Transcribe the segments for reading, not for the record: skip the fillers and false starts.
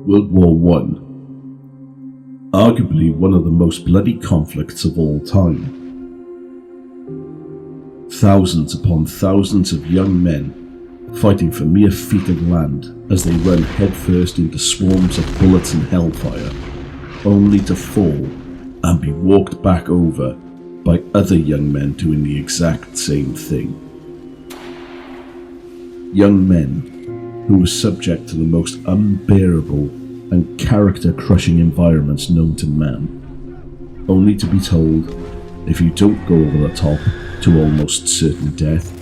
World War I. Arguably one of the most bloody conflicts of all time. Thousands upon thousands of young men fighting for mere feet of land as they run headfirst into swarms of bullets and hellfire, only to fall and be walked back over by other young men doing the exact same thing. Young men who were subject to the most unbearable and character-crushing environments known to man, only to be told, if you don't go over the top to almost certain death,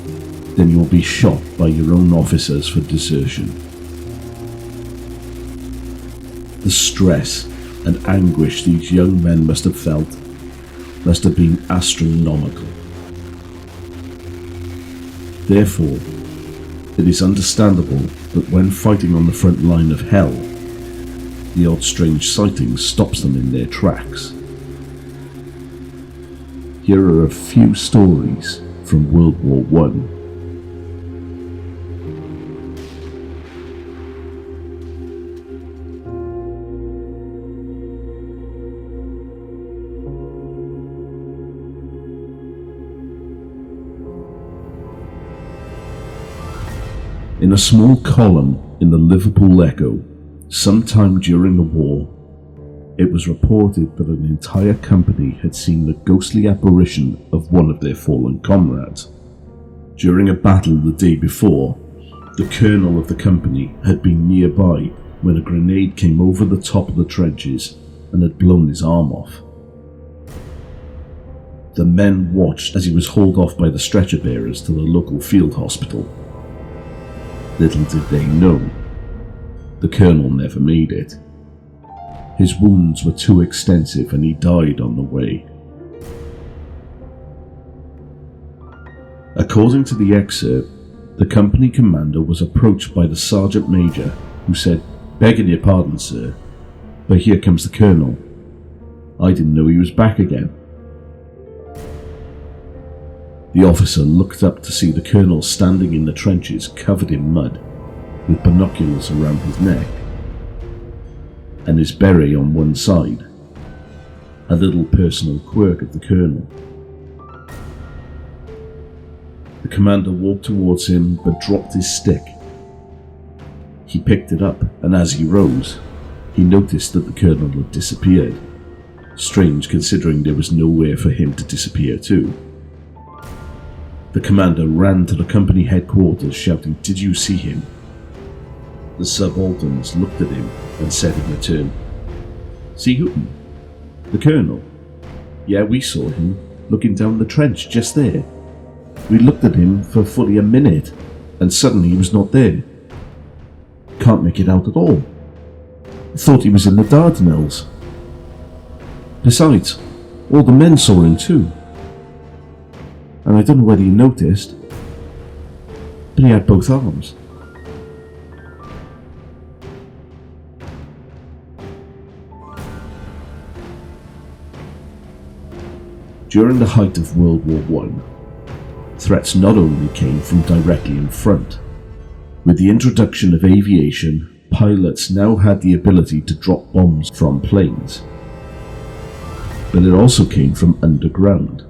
then you will be shot by your own officers for desertion. The stress and anguish these young men must have felt must have been astronomical. Therefore, it is understandable that when fighting on the front line of hell, the odd strange sighting stops them in their tracks. Here are a few stories from World War I. In a small column in the Liverpool Echo, sometime during the war, it was reported that an entire company had seen the ghostly apparition of one of their fallen comrades. During a battle the day before, the colonel of the company had been nearby when a grenade came over the top of the trenches and had blown his arm off. The men watched as he was hauled off by the stretcher bearers to the local field hospital. Little did they know, the colonel never made it. His wounds were too extensive and he died on the way. According to the excerpt, the company commander was approached by the sergeant major, who said, "Begging your pardon, sir, but here comes the colonel. I didn't know he was back again." The officer looked up to see the colonel standing in the trenches covered in mud, with binoculars around his neck, and his beret on one side, a little personal quirk of the colonel. The commander walked towards him but dropped his stick. He picked it up, and as he rose, he noticed that the colonel had disappeared. Strange considering there was nowhere for him to disappear to. The commander ran to the company headquarters shouting, "Did you see him?" The subalterns looked at him and said in return, "See who?" "The colonel." "Yeah, we saw him, looking down the trench just there. We looked at him for fully a minute, and suddenly he was not there. Can't make it out at all. Thought he was in the Dardanelles. Besides, all the men saw him too. And I don't know whether you noticed, but he had both arms." During the height of World War I, threats not only came from directly in front. With the introduction of aviation, pilots now had the ability to drop bombs from planes. But it also came from underground.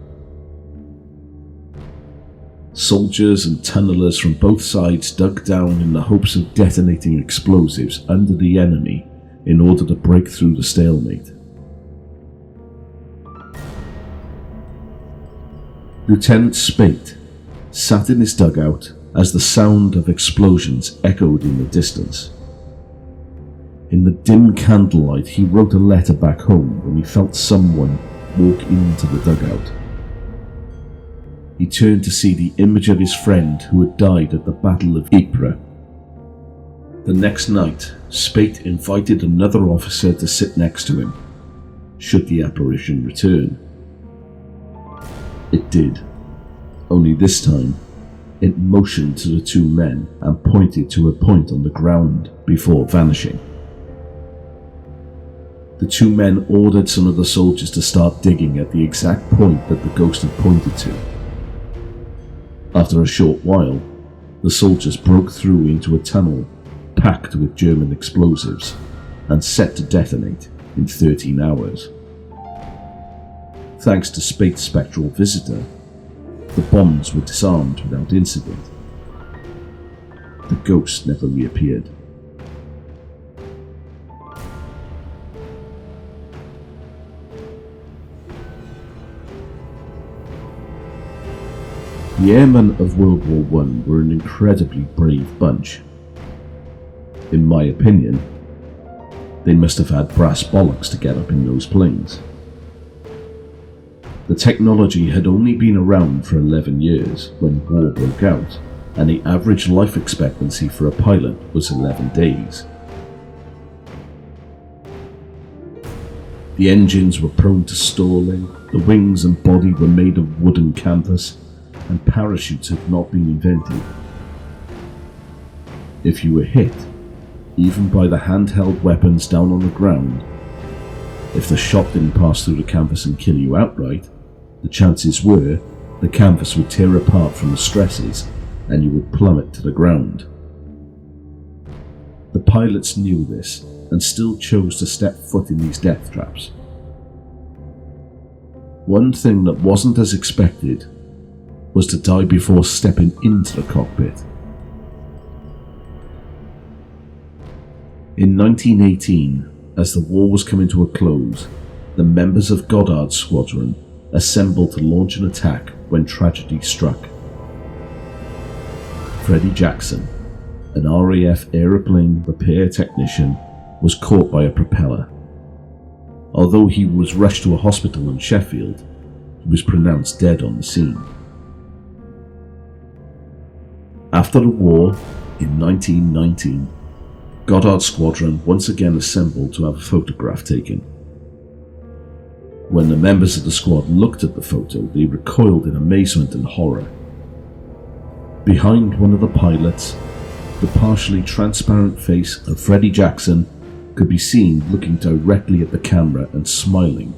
Soldiers and tunnelers from both sides dug down in the hopes of detonating explosives under the enemy in order to break through the stalemate. Lieutenant Spate sat in his dugout as the sound of explosions echoed in the distance. In the dim candlelight, he wrote a letter back home when he felt someone walk into the dugout. He turned to see the image of his friend who had died at the Battle of Ypres. The next night, Spate invited another officer to sit next to him, should the apparition return. It did, only this time, it motioned to the two men and pointed to a point on the ground before vanishing. The two men ordered some of the soldiers to start digging at the exact point that the ghost had pointed to. After a short while, the soldiers broke through into a tunnel packed with German explosives. and set to detonate in 13 hours. Thanks to Space Spectral Visitor, the bombs were disarmed without incident. The ghost never reappeared. The airmen of World War I were an incredibly brave bunch. In my opinion, they must have had brass bollocks to get up in those planes. The technology had only been around for 11 years when war broke out, and the average life expectancy for a pilot was 11 days. The engines were prone to stalling, the wings and body were made of wooden canvas, and parachutes had not been invented. If you were hit, even by the handheld weapons down on the ground, if the shot didn't pass through the canvas and kill you outright, the chances were the canvas would tear apart from the stresses and you would plummet to the ground. The pilots knew this and still chose to step foot in these death traps. One thing that wasn't as expected was to die before stepping into the cockpit. In 1918, as the war was coming to a close, the members of Goddard's squadron assembled to launch an attack when tragedy struck. Freddie Jackson, an RAF aeroplane repair technician, was caught by a propeller. Although he was rushed to a hospital in Sheffield, he was pronounced dead on the scene. After the war, in 1919, Goddard's squadron once again assembled to have a photograph taken. When the members of the squad looked at the photo, they recoiled in amazement and horror. Behind one of the pilots, the partially transparent face of Freddie Jackson could be seen looking directly at the camera and smiling,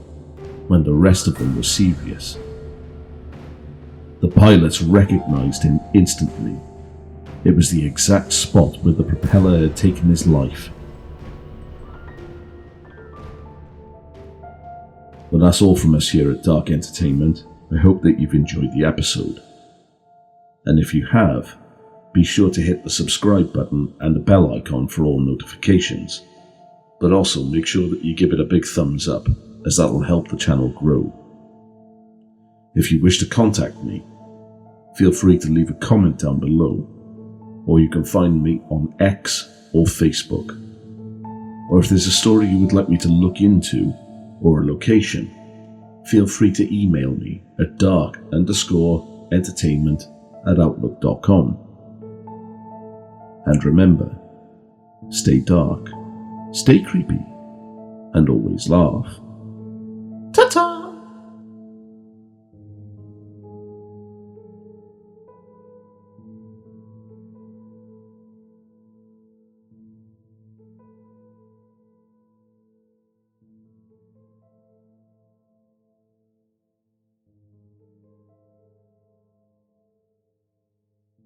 when the rest of them were serious. The pilots recognized him instantly. It was the exact spot where the propeller had taken his life. Well, that's all from us here at Dark Entertainment. I hope that you've enjoyed the episode. And if you have, be sure to hit the subscribe button and the bell icon for all notifications. But also make sure that you give it a big thumbs up, as that will help the channel grow. If you wish to contact me, feel free to leave a comment down below, or you can find me on X or Facebook. Or if there's a story you would like me to look into, or a location, feel free to email me at dark_entertainment@outlook.com. And remember, stay dark, stay creepy, and always laugh. Ta-ta!